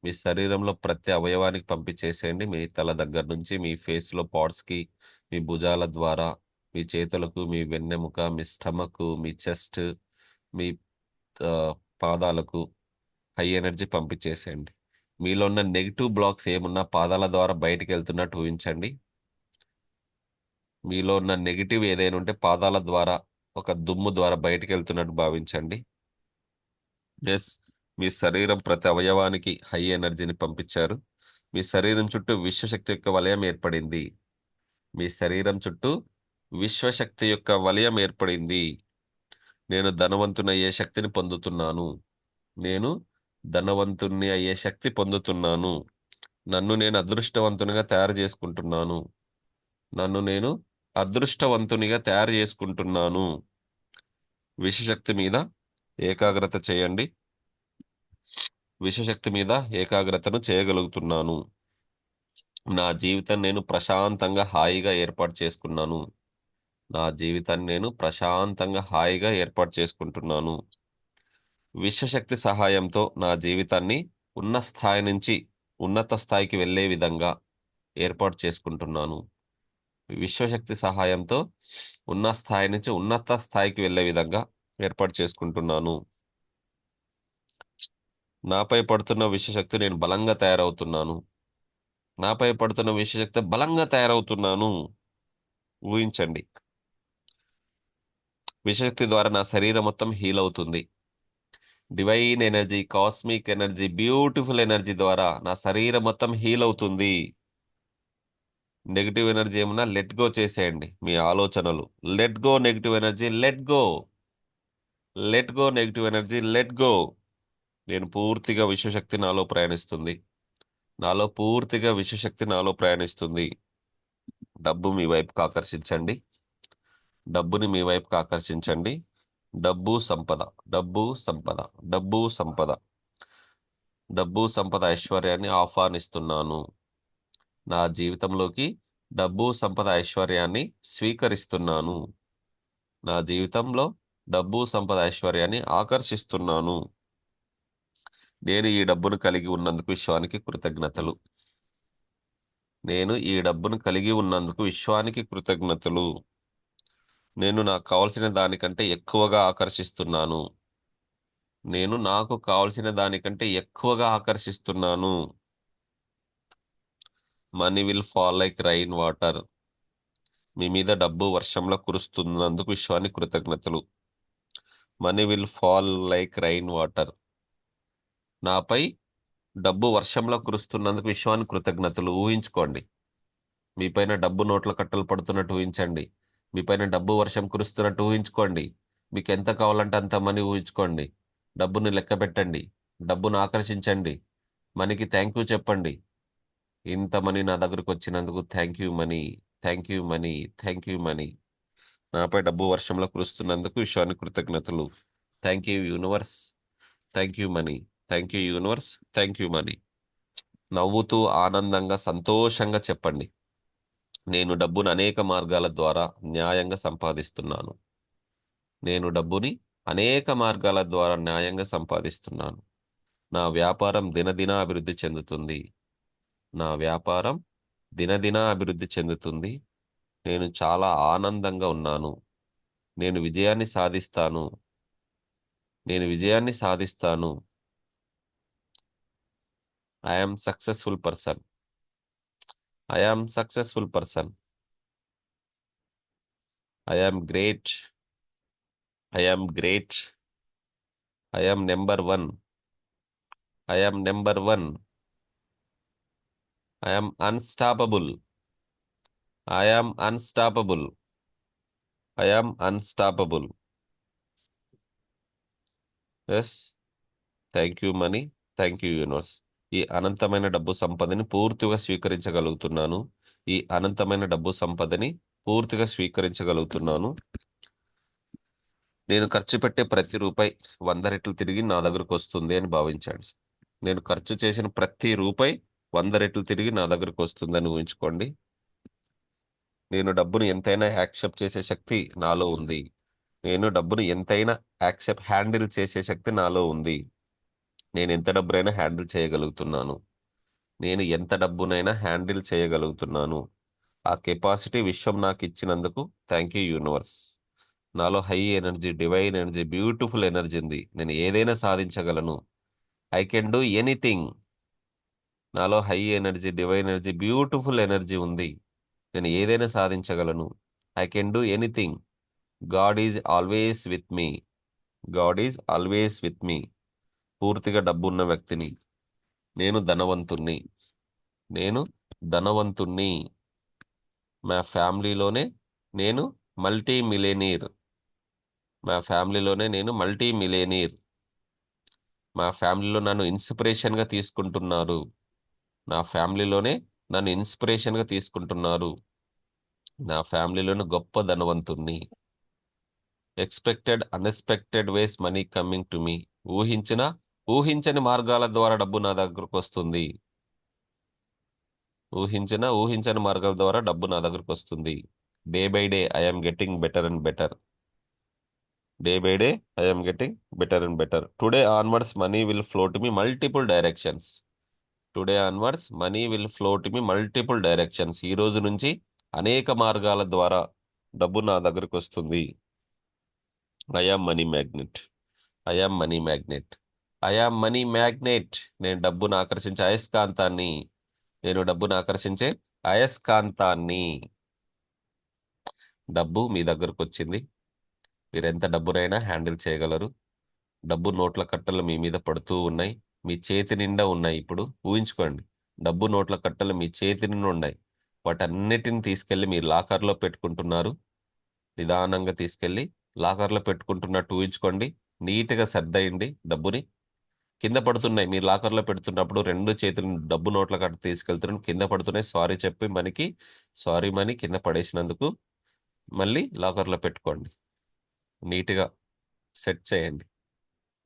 మీ శరీరంలో ప్రతి అవయవానికి పంపించేసేయండి. మీ తల దగ్గర నుంచి మీ ఫేస్లో పార్ట్స్కి, మీ భుజాల ద్వారా, మీ చేతులకు, మీ వెన్నెముక, మీ స్టమక్, మీ చెస్ట్, మీ ఆ, పాదాలకు హై ఎనర్జీ పంపించేసేయండి. మీలో ఉన్న నెగిటివ్ బ్లాక్స్ ఏమున్నా పాదాల ద్వారా బయటికి వెళ్తున్నట్టు ఊహించండి. మీలో ఉన్న నెగిటివ్ ఏదైనా ఉంటే పాదాల ద్వారా, ఒక దుమ్ము ద్వారా బయటికి వెళ్తున్నట్టు భావించండి. ఎస్, మీ శరీరం ప్రతి అవయవానికి హై ఎనర్జీని పంపించారు. మీ శరీరం చుట్టూ విశ్వశక్తి యొక్క వలయం ఏర్పడింది. మీ శరీరం చుట్టూ విశ్వశక్తి యొక్క వలయం ఏర్పడింది. నేను ధనవంతుని అయ్యే శక్తిని పొందుతున్నాను. నేను ధనవంతుణ్ణి అయ్యే శక్తి పొందుతున్నాను. నన్ను నేను అదృష్టవంతునిగా తయారు చేసుకుంటున్నాను. నన్ను నేను అదృష్టవంతునిగా తయారు చేసుకుంటున్నాను. విశ్వశక్తి మీద ఏకాగ్రత చేయండి. విశ్వశక్తి మీద ఏకాగ్రతను చేయగలుగుతున్నాను. నా జీవితం నేను ప్రశాంతంగా హాయిగా ఏర్పాటు చేసుకున్నాను. నా జీవితాన్ని నేను ప్రశాంతంగా హాయిగా ఏర్పాటు చేసుకుంటున్నాను. విశ్వశక్తి సహాయంతో నా జీవితాన్ని ఉన్న స్థాయి నుంచి ఉన్నత స్థాయికి వెళ్ళే విధంగా ఏర్పాటు చేసుకుంటున్నాను. విశ్వశక్తి సహాయంతో ఉన్న స్థాయి నుంచి ఉన్నత స్థాయికి వెళ్ళే విధంగా ఏర్పాటు చేసుకుంటున్నాను. నాపై పడుతున్న విశ్వశక్తి నేను బలంగా తయారవుతున్నాను. నాపై పడుతున్న విశ్వశక్తి బలంగా తయారవుతున్నాను. ఊహించండి. విశ్వశక్తి ద్వారా నా శరీరం మొత్తం హీల్ అవుతుంది. Divine energy, cosmic energy, beautiful energy ద్వారా నా శరీరం మొత్తం హీల్ అవుతుంది. నెగిటివ్ ఎనర్జీ ఏమన్నా లెట్ గో చేసేయండి. మీ ఆలోచనలు let go, negative energy let go, let go, negative energy let go. నేను పూర్తిగా విశ్వశక్తి నాలో ప్రయాణిస్తుంది. నాలో పూర్తిగా విశ్వశక్తి నాలో ప్రయాణిస్తుంది. డబ్బు మీ వైపుకి ఆకర్షించండి. డబ్బుని మీ వైపుకి ఆకర్షించండి. డబ్బు సంపద, డబ్బు సంపద, డబ్బు సంపద, డబ్బు సంపద, ఐశ్వర్యాన్ని ఆహ్వానిస్తున్నాను. నా జీవితంలోకి డబ్బు సంపద ఐశ్వర్యాన్ని స్వీకరిస్తున్నాను. నా జీవితంలో డబ్బు సంపద ఐశ్వర్యాన్ని ఆకర్షిస్తున్నాను. నేను ఈ డబ్బును కలిగి ఉన్నందుకు విశ్వానికి కృతజ్ఞతలు. నేను ఈ డబ్బును కలిగి ఉన్నందుకు విశ్వానికి కృతజ్ఞతలు. నేను నాకు కావలసిన దానికంటే ఎక్కువగా ఆకర్షిస్తున్నాను. నేను నాకు కావలసిన దానికంటే ఎక్కువగా ఆకర్షిస్తున్నాను. Money will fall like rain water. మీ మీద డబ్బు వర్షంలో కురుస్తున్నందుకు విశ్వానికి కృతజ్ఞతలు. Money will fall like rain water. నాపై డబ్బు వర్షంలో కురుస్తున్నందుకు విశ్వానికి కృతజ్ఞతలు. ఊహించుకోండి. మీపైన డబ్బు నోట్ల కట్టలు పడుతున్నట్టు ఊహించండి. మీపైన డబ్బు వర్షం కురుస్తున్నట్టు ఊహించుకోండి. మీకు ఎంత కావాలంటే అంత మనీ ఊహించుకోండి. డబ్బుని లెక్క పెట్టండి. డబ్బును ఆకర్షించండి. మనీకి థ్యాంక్ యూ చెప్పండి. ఇంత మనీ నా దగ్గరకు వచ్చినందుకు thank you money, thank you money, thank you money. నాపై డబ్బు వర్షంలో కురుస్తున్నందుకు విశ్వానికి కృతజ్ఞతలు. Thank you universe, thank you money, thank you universe, thank you money. నవ్వుతూ ఆనందంగా సంతోషంగా చెప్పండి. నేను డబ్బును అనేక మార్గాల ద్వారా న్యాయంగా సంపాదిస్తున్నాను. నేను డబ్బుని అనేక మార్గాల ద్వారా న్యాయంగా సంపాదిస్తున్నాను. నా వ్యాపారం దినదిన అభివృద్ధి చెందుతుంది. నా వ్యాపారం దినదిన అభివృద్ధి చెందుతుంది. నేను చాలా ఆనందంగా ఉన్నాను. నేను విజయాన్ని సాధిస్తాను. నేను విజయాన్ని సాధిస్తాను. I'm successful person. I'm successful person. I'm great. I'm great. I'm number one. I'm number one. I'm unstoppable. I'm unstoppable. I'm unstoppable. Yes, thank you money, thank you universe. ఈ అనంతమైన డబ్బు సంపదని పూర్తిగా స్వీకరించగలుగుతున్నాను. ఈ అనంతమైన డబ్బు సంపదని పూర్తిగా స్వీకరించగలుగుతున్నాను. నేను ఖర్చు పెట్టే ప్రతి రూపాయి 100 రెట్లు తిరిగి నా దగ్గరకు వస్తుంది అని భావించండి. నేను ఖర్చు చేసిన ప్రతి రూపాయి 100 రెట్లు తిరిగి నా దగ్గరకు వస్తుందని ఊహించుకోండి. నేను డబ్బును ఎంతైనా యాక్సెప్ట్ చేసే శక్తి నాలో ఉంది. నేను డబ్బును ఎంతైనా హ్యాండిల్ చేసే శక్తి నాలో ఉంది. నేను ఎంత డబ్బునైనా హ్యాండిల్ చేయగలుగుతున్నాను. నేను ఎంత డబ్బునైనా హ్యాండిల్ చేయగలుగుతున్నాను. ఆ కెపాసిటీ విశ్వం నాకు ఇచ్చినందుకు థ్యాంక్ యూ యూనివర్స్. నాలో high energy, divine energy, beautiful energy ఉంది. నేను ఏదైనా సాధించగలను. I can do anything. నాలో high energy, divine energy, beautiful energy ఉంది. నేను ఏదైనా సాధించగలను. I can do anything. God is always with me. God is always with me. పూర్తిగా డబ్బున్న వ్యక్తిని. నేను ధనవంతుణ్ణి. నేను ధనవంతుణ్ణి. మా ఫ్యామిలీలోనే నేను మల్టీ మిలియనీర్. మా ఫ్యామిలీలోనే నేను మల్టీ మిలియనీర్. మా ఫ్యామిలీలో నన్ను ఇన్స్పిరేషన్గా తీసుకుంటున్నారు. నా ఫ్యామిలీలోనే నన్ను ఇన్స్పిరేషన్గా తీసుకుంటున్నారు. నా ఫ్యామిలీలోనే గొప్ప ధనవంతుణ్ణి. Expected unexpected ways money coming to me. ఊహించని మార్గాల ద్వారా డబ్బు నా దగ్గరకు వస్తుంది. ఊహించని మార్గాల ద్వారా డబ్బు నా దగ్గరకు వస్తుంది. Day by day I'm getting better and better. Day by day I'm getting better and better. Today onwards money will flow to me multiple directions. Today onwards money will flow to me multiple directions. ఈ రోజు నుంచి అనేక మార్గాల ద్వారా డబ్బు నా దగ్గరకు వస్తుంది. I am money magnet. I am money magnet. I am money magnet. నేను డబ్బును ఆకర్షించే అయస్కాంతాన్ని. నేను డబ్బును ఆకర్షించే అయస్కాంతాన్ని. డబ్బు మీ దగ్గరకు వచ్చింది. మీరు ఎంత డబ్బునైనా హ్యాండిల్ చేయగలరు. డబ్బు నోట్ల కట్టలు మీ మీద పడుతూ ఉన్నాయి. మీ చేతి నిండా ఉన్నాయి. ఇప్పుడు ఊహించుకోండి, డబ్బు నోట్ల కట్టలు మీ చేతి నిండా ఉన్నాయి. వాటన్నిటిని తీసుకెళ్లి మీరు లాకర్లో పెట్టుకుంటున్నారు. నిదానంగా తీసుకెళ్లి లాకర్లో పెట్టుకుంటున్నట్టు ఊహించుకోండి. నీట్గా సర్దేయండి డబ్బుని. కింద పడుతున్నాయి. మీరు లాకర్లో పెడుతున్నప్పుడు 2 చేతులు డబ్బు నోట్ల కట్ట తీసుకెళ్తున్నాను, కింద పడుతున్నాయి. సారీ చెప్పి మనకి సారీ మనీ కింద పడేసినందుకు మళ్ళీ లాకర్లో పెట్టుకోండి. నీట్గా సెట్ చేయండి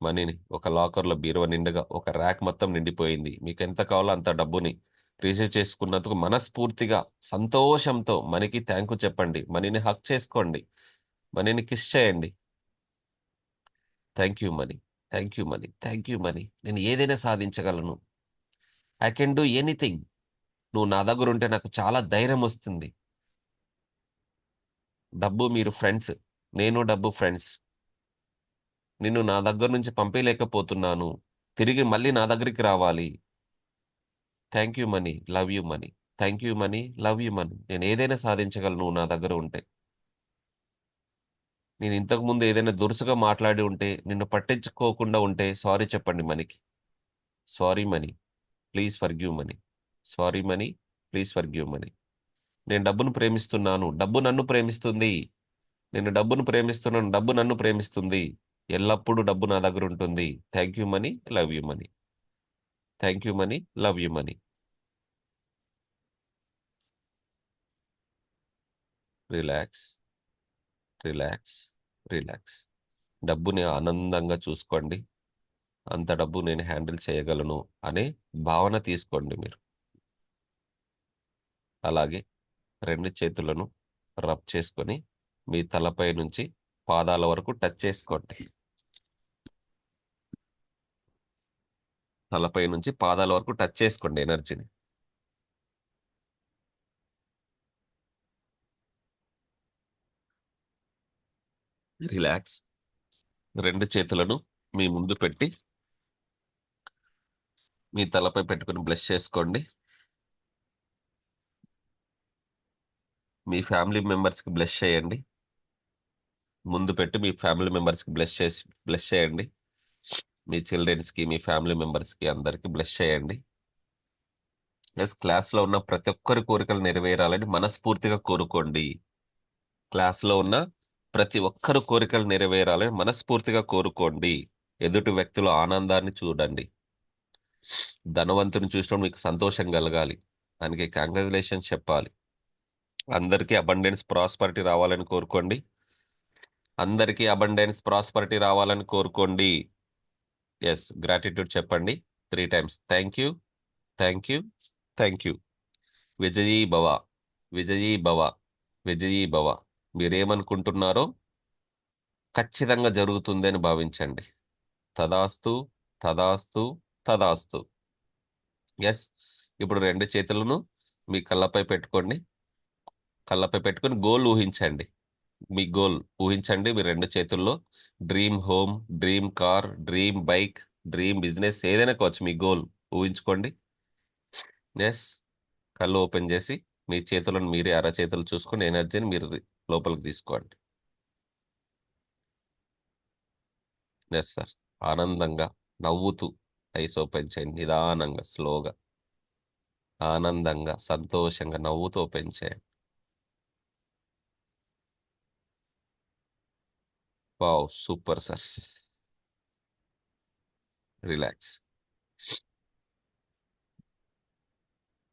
మనీని. ఒక లాకర్లో బీరువా నిండుగా ఒక ర్యాక్ మొత్తం నిండిపోయింది. మీకు ఎంత కావాలో అంత డబ్బుని రిసీవ్ చేసుకున్నందుకు మనస్ఫూర్తిగా సంతోషంతో మనీకి థ్యాంక్ యూ చెప్పండి. మనీని హక్ చేసుకోండి. మనీని కిస్ చేయండి. Thank you money, thank you money, thank you money. నేను ఏదైనా సాధించగలను. I can do anything. నువ్వు నా దగ్గర ఉంటే నాకు చాలా ధైర్యం వస్తుంది. డబ్బు మీరు ఫ్రెండ్స్, నేను డబ్బు ఫ్రెండ్స్. నిన్ను నా దగ్గర నుంచి పంపలేకపోతున్నాను. తిరిగి మళ్ళీ నా దగ్గరికి రావాలి. Thank you money, love you money. Thank you money, love you money. నేను ఏదైనా సాధించగలను నువ్వు నా దగ్గర ఉంటే. నేను ఇంతకు ముందు ఏదైనా దురుసుగా మాట్లాడి ఉంటే, నిన్ను పట్టించుకోకుండా ఉంటే సారీ చెప్పండి మనీకి. Sorry money, please forgive money. Sorry money, please forgive money. నేను డబ్బును ప్రేమిస్తున్నాను. డబ్బు నన్ను ప్రేమిస్తుంది. నేను డబ్బును ప్రేమిస్తున్నాను. డబ్బు నన్ను ప్రేమిస్తుంది. ఎల్లప్పుడూ డబ్బు నా దగ్గర ఉంటుంది. Thank you money, love you money. Thank you money, love you money. Relax. Relax, relax. డబ్బుని ఆనందంగా చూసుకోండి. అంత డబ్బు నేను హ్యాండిల్ చేయగలను అనే భావన తీసుకోండి మీరు. అలాగే 2 చేతులను రబ్ చేసుకొని మీ తలపై నుంచి పాదాల వరకు టచ్ చేసుకోండి. తలపై నుంచి పాదాల వరకు టచ్ చేసుకోండి ఎనర్జీని. రిలాక్స్. 2 చేతులను మీ ముందు పెట్టి మీ తలపై పెట్టుకొని బ్లెస్ చేసుకోండి. మీ ఫ్యామిలీ మెంబర్స్కి బ్లెస్ చేయండి. ముందు పెట్టి మీ ఫ్యామిలీ మెంబర్స్కి బ్లెస్ చేయండి. మీ చిల్డ్రన్స్కి, మీ ఫ్యామిలీ మెంబర్స్కి అందరికి బ్లెస్ చేయండి. ప్లస్ క్లాస్లో ఉన్న ప్రతి ఒక్కరి కోరికలు నెరవేరాలని మనస్ఫూర్తిగా కోరుకోండి. క్లాస్లో ఉన్న ప్రతి ఒక్కరు కోరికలు నెరవేరాలని మనస్ఫూర్తిగా కోరుకోండి. ఎదుటి వ్యక్తుల ఆనందాన్ని చూడండి. ధనవంతుని చూసినప్పుడు మీకు సంతోషం కలగాలి. దానికి కంగ్రాచులేషన్స్ చెప్పాలి. అందరికీ అబండెన్స్ ప్రాస్పరిటీ రావాలని కోరుకోండి. అందరికీ అబండెన్స్ ప్రాస్పరిటీ రావాలని కోరుకోండి. ఎస్, గ్రాటిట్యూడ్ చెప్పండి 3 times. Thank you, thank you, thank you. విజయీ భవ, విజయీ భవ, విజయీ భవ. మీరేమనుకుంటున్నారో ఖచ్చితంగా జరుగుతుంది అని భావించండి. తదాస్తు, తదాస్తు, తదాస్తు. ఎస్. ఇప్పుడు 2 చేతులను మీ కళ్ళపై పెట్టుకోండి. కళ్ళపై పెట్టుకొని గోల్ ఊహించండి. మీ గోల్ ఊహించండి. మీ 2 చేతుల్లో dream home, dream car, dream bike, dream business ఏదైనా కావచ్చు. మీ గోల్ ఊహించుకోండి. ఎస్. కళ్ళు ఓపెన్ చేసి మీ చేతులను మీరే అరచేతులు చూసుకొని ఎనర్జీని మీరు లోపలికి తీసుకోండి. Yes sir. ఆనందంగా నవ్వుతూ ఐస్ ఓపెన్ చేయండి. నిదానంగా, స్లోగా, ఆనందంగా, సంతోషంగా నవ్వుతూ ఓపెన్ చేయండి. Wow, super sir. Relax.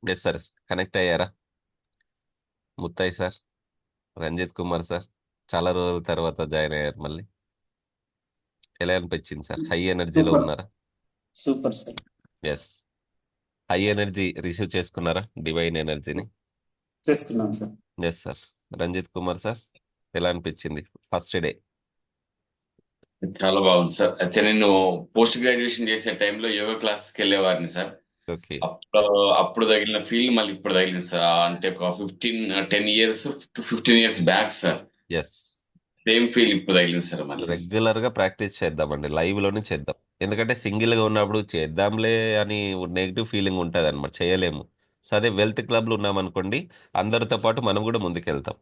Yes sir. Connect అయ్యారా? ముత్తయ్య సార్, రంజిత్ కుమార్ సార్, చాలా రోజుల తర్వాత జాయిన్ అయ్యారు మళ్ళీ. ఎలా అనిపించింది సార్? హై ఎనర్జీలో సూపర్ ఉన్నారా? Super sir. Yes. High energy receive చేసుకున్నారా? డివైన్ ఎనర్జీని. చేసుకున్నాం sir. Yes sir. Ranjith Kumar sir, ఎలా అనిపించింది ఫస్ట్ డే? చాలా బాగుంది సార్. అయితే నేను పోస్ట్ గ్రాడ్యుయేషన్ చేసే టైంలో యోగా క్లాసెస్కి వెళ్ళేవాడిని సార్. ఓకే. అప్పుడు తగిలిన ఫీల్ మళ్ళీ ఇప్పుడు తగిలింది సార్. అంటే ఒక 10 years to 15 years back sir. Yes. Same feel ఇప్పుడు తగిలింది సార్ మళ్ళీ. రెగ్యులర్ గా ప్రాక్టీస్ చేద్దామండి. లైవ్ లోనే చేద్దాం. ఎందుకంటే సింగిల్ గా ఉన్నప్పుడు చేద్దాంలే అని నెగిటివ్ ఫీలింగ్ ఉంటుంది అనమాట, చేయలేము. సో అదే వెల్త్ క్లబ్ లో ఉన్నామనుకోండి, అందరితో పాటు మనం కూడా ముందుకెళ్తాం.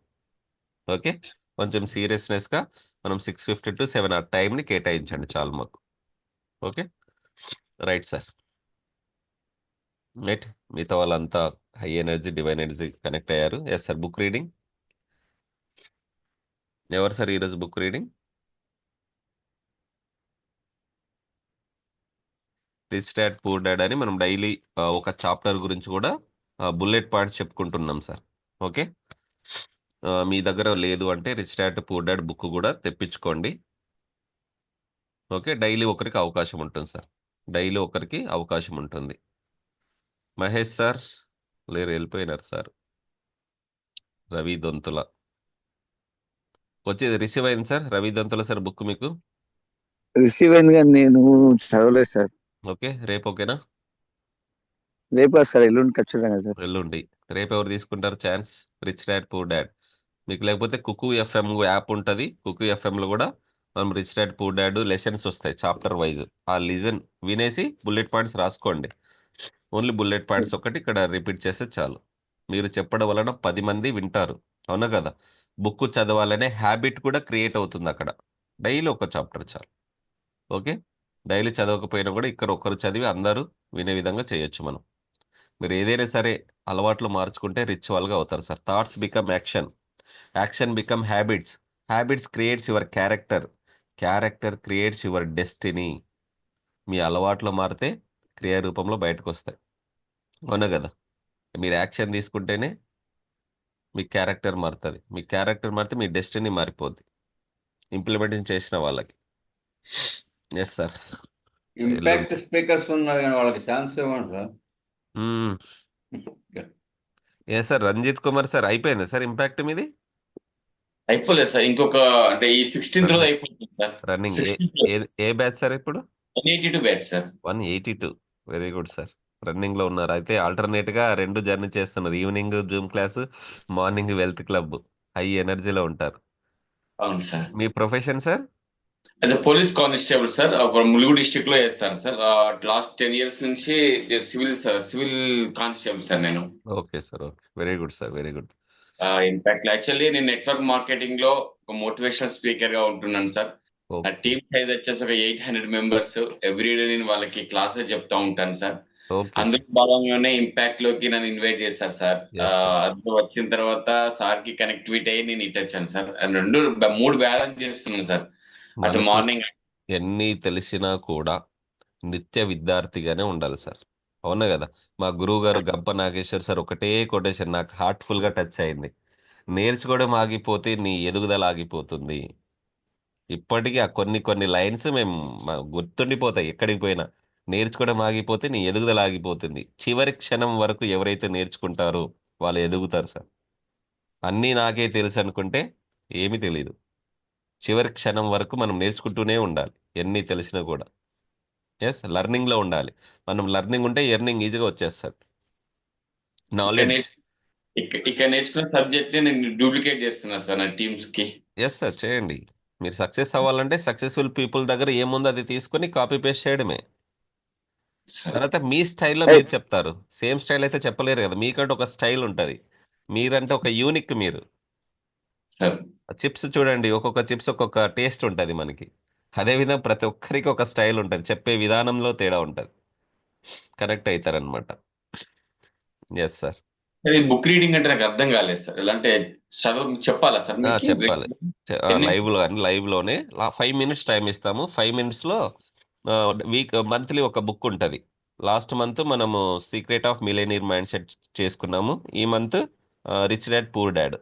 ఓకే. కొంచెం సీరియస్నెస్ గా మనం 6:50 to 7 ఆ టైంని కేటాయించండి చాలు మాకు. ఓకే. Right sir. రైట్. మిగతా వాళ్ళంతా high energy, divine energy connect అయ్యారు. Yes sir. బుక్ రీడింగ్ ఎవరు సార్ ఈరోజు book reading? Rich dad poor dad అని మనం డైలీ ఒక చాప్టర్ గురించి కూడా బుల్లెట్ పాయింట్స్ చెప్పుకుంటున్నాం సార్. ఓకే. మీ దగ్గర లేదు అంటే rich dad poor dad book కూడా తెప్పించుకోండి. ఓకే. డైలీ ఒకరికి అవకాశం ఉంటుంది సార్. డైలీ ఒకరికి అవకాశం ఉంటుంది. మహేష్ సార్ లేరు, వెళ్ళిపోయినారు సార్. రవి దొంతుల వచ్చేది రిసీవ్ అయింది sir. Ravi Donthula sir book మీకు రిసీవ్ అయింది కానీ నేను చదవలేదు సార్. ఓకే. రేపు ఓకేనా? రేపు సార్, ఎల్లుండి ఖచ్చితంగా సార్. ఎల్లుండి. రేపు ఎవరు తీసుకుంటారు chance? Rich dad poor dad. మీకు లేకపోతే కుకు ఎఫ్ఎం యాప్ ఉంటుంది. కుకు ఎఫ్ఎంలో కూడా మనం rich dad poor dad lessons వస్తాయి చాప్టర్ వైజ్. ఆ లిజన్ వినేసి బుల్లెట్ పాయింట్స్ రాసుకోండి. ఓన్లీ బుల్లెట్ పాయింట్స్ ఒకటి ఇక్కడ రిపీట్ చేస్తే చాలు. మీరు చెప్పడం వలన 10 మంది వింటారు. అవునా కదా? బుక్ చదవాలనే హ్యాబిట్ కూడా క్రియేట్ అవుతుంది అక్కడ. డైలీ ఒక చాప్టర్ చాలు. ఓకే. డైలీ చదవకపోయినా కూడా ఇక్కడ ఒకరు చదివి అందరూ వినే విధంగా చేయొచ్చు మనం. మీరు ఏదైనా సరే అలవాట్లు మార్చుకుంటే రిచ్ వాళ్ళగా అవుతారు sir. Thoughts become action, action become habits, habits creates your character, character creates your destiny. మీ అలవాట్లు మారితే క్రియ రూపంలో బయటకు వస్తాయి. అవునా కదా? మీరు యాక్షన్ తీసుకుంటేనే మీ క్యారెక్టర్ మారుతుంది. మీ క్యారెక్టర్ మారితే మీ డెస్టినీ మారిపోద్ది. ఇంప్లిమెంటేషన్ చేసిన వాళ్ళకి. Yes sir. ఇంపాక్ట్ స్పీకర్స్ ఉన్నారు కానీ వాళ్ళకి ఛాన్స్ ఇవ్వండి సార్. ఏ సార్ రంజిత్ కుమార్ సార్ అయిపోయింది సార్ ఇంపాక్ట్ మీది అయిపోలేదు సార్. ఇంకొక అంటే ఈ 16th రోజు అయిపోతుంది sir. Running 16th A batch sir ఇప్పుడు 182 బ్యాచ్ sir. 182. Very good sir. Running లో ఉన్నారు అయితే ఆల్టర్నేట్ గా 2 జర్నీ చేస్తున్నారు. Evening Zoom class, morning wealth club. High ఎనర్జీలో ఉంటారు. అవును సార్. మీ ప్రొఫెషన్ సార్? అదే police constable sir. Mulugu district లో చేస్తాను సార్. లాస్ట్ 10 years నుంచి సివిల్ కానిస్టేబుల్ సార్ నేను. Okay sir. Okay, very good sir, very good. In fact actually నేను నెట్వర్క్ మార్కెటింగ్ లో ఒక మోటివేషనల్ స్పీకర్ గా ఉంటున్నాను సార్. నా టీమ్ సైజ్ వచ్చేసి ఒక 800 members. ఎవ్రీడే నేను వాళ్ళకి క్లాసెస్ చెప్తా ఉంటాను సార్. అందులో భాగంగానే ఇంపాక్ట్ లోకి నన్ను ఇన్వైట్ చేశారు సార్. అందులో వచ్చిన తర్వాత సార్ కి కనెక్టివిటీ అయ్యి నేను ఇటు వచ్చాను సార్. అండ్ 3 బ్యాలెన్స్ చేస్తున్నాను సార్. అటు మార్నింగ్ ఎన్ని తెలిసినా కూడా నిత్య విద్యార్థిగానే ఉండాలి సార్. అవునా కదా? మా గురువు గారు గంప నాగేశ్వర్ సార్ ఒకటే కొటేషన్ నాకు హార్ట్ఫుల్ గా టచ్ అయింది. నేర్చుకోవడం ఆగిపోతే నీ ఎదుగుదల ఆగిపోతుంది. ఇప్పటికీ ఆ కొన్ని లైన్స్ మేము గుర్తుండిపోతాయి ఎక్కడికి పోయినా. నేర్చుకోవడం ఆగిపోతే నీ ఎదుగుదల ఆగిపోతుంది. చివరి క్షణం వరకు ఎవరైతే నేర్చుకుంటారో వాళ్ళు ఎదుగుతారు సార్. అన్నీ నాకే తెలుసు అనుకుంటే ఏమీ తెలియదు. చివరి క్షణం వరకు మనం నేర్చుకుంటూనే ఉండాలి ఎన్ని తెలిసినా కూడా. ఎస్, లర్నింగ్ లో ఉండాలి. మనం లర్నింగ్ ఉంటే ఎర్నింగ్ ఈజీగా వచ్చేస్తుంది. నాలెడ్జ్. ఇక నేర్చుకున్న సబ్జెక్ట్ ని నేను డూప్లికేట్ చేస్తున్నా సార్ నా టీమ్స్ కి. ఎస్ సార్, చేయండి. మీరు సక్సెస్ అవ్వాలంటే సక్సెస్ఫుల్ పీపుల్ దగ్గర ఏముందో అది తీసుకొని కాపీ పేస్ట్ చేయడమే. తర్వాత మీ స్టైల్లో మీరు చెప్తారు. సేమ్ స్టైల్ అయితే చెప్పలేరు కదా. మీకంటే ఒక స్టైల్ ఉంటుంది. మీరంటే ఒక యూనిక్ మీరు. చిప్స్ చూడండి, ఒక్కొక్క చిప్స్ ఒక్కొక్క టేస్ట్ ఉంటుంది మనకి. అదేవిధంగా ప్రతి ఒక్కరికి ఒక స్టైల్ ఉంటుంది. చెప్పే విధానంలో తేడా ఉంటుంది. కనెక్ట్ అవుతారనమాట. Yes sir. బుక్ రీడింగ్ అంటే నాకు అర్థం కాలేదు సార్. ఎలా అంటే చెప్పాలా సార్? చెప్పాలి. లైవ్ లోనే 5 minutes టైం ఇస్తాము. 5 minutes లో మంత్లీ ఒక బుక్ ఉంటుంది. లాస్ట్ మంత్ మనము secret of millionaire mindset చేసుకున్నాము. ఈ month rich dad poor dad.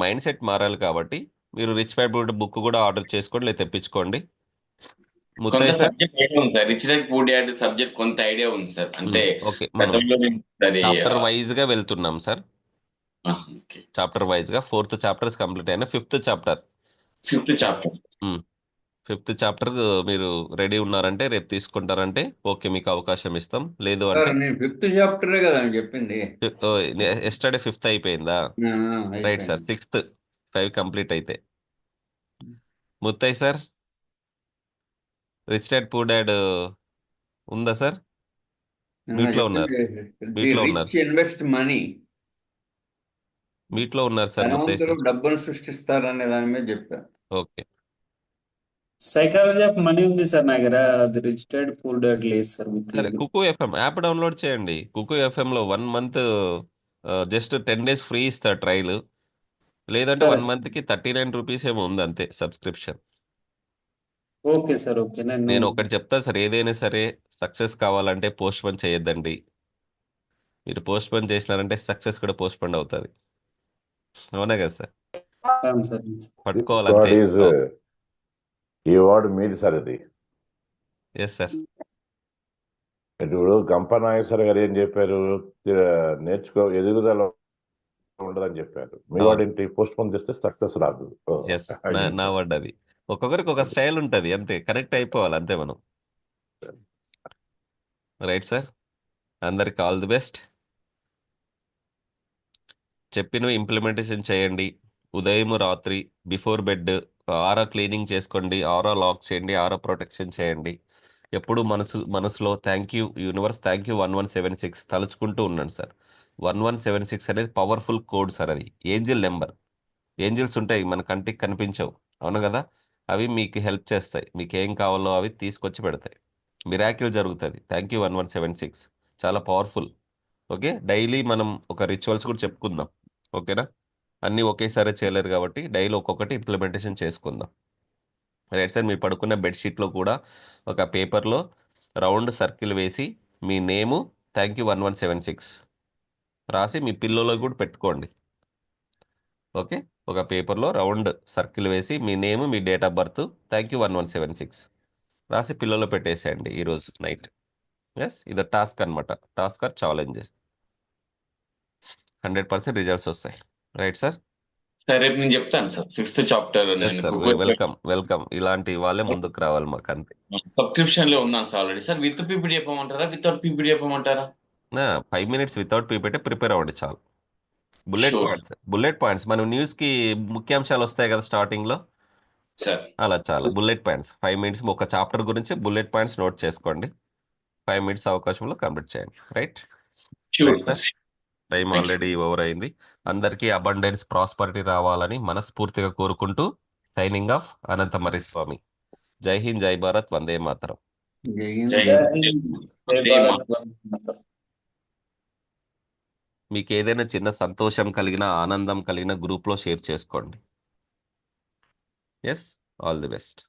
Mindset మారాలి కాబట్టి మీరు రిచ్ డాడ్ పూర్ బుక్ కూడా ఆర్డర్ చేసుకోండి, లేదా తెప్పించుకోండి. Rich dad poor dad subject కొంత ఐడియా ఉంది సార్. అంటే ఓకే, చాప్టర్ వైజ్ గా వెళ్తున్నాం సార్. చాప్టర్ వైజ్ గా 4th చాప్టర్స్ కంప్లీట్ అయినా 5th చాప్టర్ మీరు రెడీ ఉన్నారంటే రేపు తీసుకుంటారంటే ఓకే, మీకు అవకాశం ఇస్తాం. లేదు అంటే 5th చాప్టరే కదా చెప్పింది. ఎస్టర్డే 5th అయిపోయిందా? Right sir. 6th 5 కంప్లీట్ అయితే. Muthaiah sir, rich dad poor dad ఉందా సార్? మీట్లో ఉన్నారు. Invest money. మీట్లో ఉన్నారు సార్. ముత్తయ్య సార్ డబ్బులు సృష్టిస్తారనే దాని మీద చెప్పారు. ఓకే. సైకాలజీ ఆఫ్ మనీ ఉంది సార్ నా దగ్గర. అది రిచ్ డాడ్ పూర్ డాడ్ లేదు సార్. సరే, కుకు ఎఫ్ఎం యాప్ డౌన్లోడ్ చేయండి. కుకు ఎఫ్ఎం లో 1 month జస్ట్ 10 days ఫ్రీ ఇస్తారు ట్రైల్. లేదంటే 1 month కి 39 rupees ఏమో ఉంది అంతే సబ్స్క్రిప్షన్. Okay sir. ఓకే, నేను ఒకటి చెప్తా సార్, ఏదైనా సరే సక్సెస్ కావాలంటే పోస్ట్ పోన్ చేయొద్దండి. మీరు పోస్ట్ పోన్ చేసినారంటే సక్సెస్ కూడా పోస్ట్ పోన్ అవుతుంది. అవునా కదా సార్? పట్టుకోవాలంటే. ఈ వర్డ్ మీది సార్ ఇది. Yes sir. ఇప్పుడు గంప నాగేశ్వర గారు ఏం చెప్పారు? నేర్చుకో, ఎదుగుదల ఉండదని చెప్పారు. మీ వాడు ఏంటి? పోస్ట్ పోన్ చేస్తే సక్సెస్ రాదు. ఎస్, నా వర్డ్ అది. ఒక్కొక్కరికి ఒక స్టైల్ ఉంటుంది అంతే. కనెక్ట్ అయిపోవాలి అంతే మనం. Right sir. అందరికి ఆల్ ది బెస్ట్. చెప్పినవి ఇంప్లిమెంటేషన్ చేయండి. ఉదయం రాత్రి బిఫోర్ బెడ్ ఆరా క్లీనింగ్ చేసుకోండి, ఆరా లాక్ చేయండి, ఆరా ప్రొటెక్షన్ చేయండి. ఎప్పుడు మనసులో thank you universe, thank you 1176 తలుచుకుంటూ ఉన్నాను సార్. 1176 అనేది పవర్ఫుల్ కోడ్ సార్. అది ఏంజిల్ నెంబర్. ఏంజిల్స్ ఉంటాయి మన కంటికి కనిపించవు, అవును కదా? అవి మీకు హెల్ప్ చేస్తాయి. మీకు ఏం కావాలో అవి తీసుకొచ్చి పెడతాయి. మిరాకిల్ జరుగుతుంది. థ్యాంక్ యూ 1176 చాలా పవర్ఫుల్. ఓకే, డైలీ మనం ఒక రిచువల్స్ కూడా చెప్పుకుందాం. ఓకేనా? అన్నీ ఒకేసారి చేయలేరు కాబట్టి డైలీ ఒక్కొక్కటి ఇంప్లిమెంటేషన్ చేసుకుందాం. Right sir. మీరు పడుకున్న బెడ్షీట్లో కూడా ఒక పేపర్లో రౌండ్ సర్కిల్ వేసి మీ నేము థ్యాంక్ యూ 1176 రాసి మీ పిల్లోలో కూడా పెట్టుకోండి. ఓకే, ఒక పేపర్లో రౌండ్ సర్కిల్ వేసి మీ నేమ్, మీ date of birth, thank you 1176 రాసి పిల్లలో పెట్టేసేయండి ఈరోజు నైట్. ఎస్, ఇది టాస్క్ అనమాట. Task or challenges. 100% రిజల్ట్స్ వస్తాయి. Right sir? సార్ రేపు నేను చెప్తాను సార్ 6th చాప్టర్ ఎస్ నేను సార్, వెల్కమ్ వెల్కమ్. ఇలాంటి వాళ్ళే ముందుకు రావాలి మాకు, అంతే. సబ్స్క్రిప్షన్ లో ఉన్నాను sir already. Sir with PPT చెప్పమంటారా వితౌట్ పీపీటీ చెప్పమంటారా? 5 minutes వితౌట్ పీపీటీ ప్రిపేర్ అవ్వండి చాలు. Bullet sure points, bullet points. మనం న్యూస్ కి ముఖ్యాంశాలు వస్తాయి కదా స్టార్టింగ్ లో, సార్. అలా చాలు. బుల్లెట్ పాయింట్స్ 5 minutes ఒక చాప్టర్ గురించి బుల్లెట్ పాయింట్స్ నోట్ చేసుకోండి. 5 minutes అవకాశంలో కంప్లీట్ చేయండి. Right sure right sir. Sir. Time thank you. Already over అయింది. అందరికీ అబండెన్స్, ప్రాస్పరిటీ రావాలని మనస్ఫూర్తిగా కోరుకుంటూ సైనింగ్ ఆఫ్ అనంత మరిస్వామి. జై హింద్, జై భారత్, వందే మాతరం. జై హింద్. జై జై హింద్. హింద్, జై వందే భారత్, మాతరం. వందే మాతరం. మీకు ఏదైనా చిన్న సంతోషం కలిగిన, ఆనందం కలిగిన గ్రూప్లో షేర్ చేసుకోండి. Yes, all the best.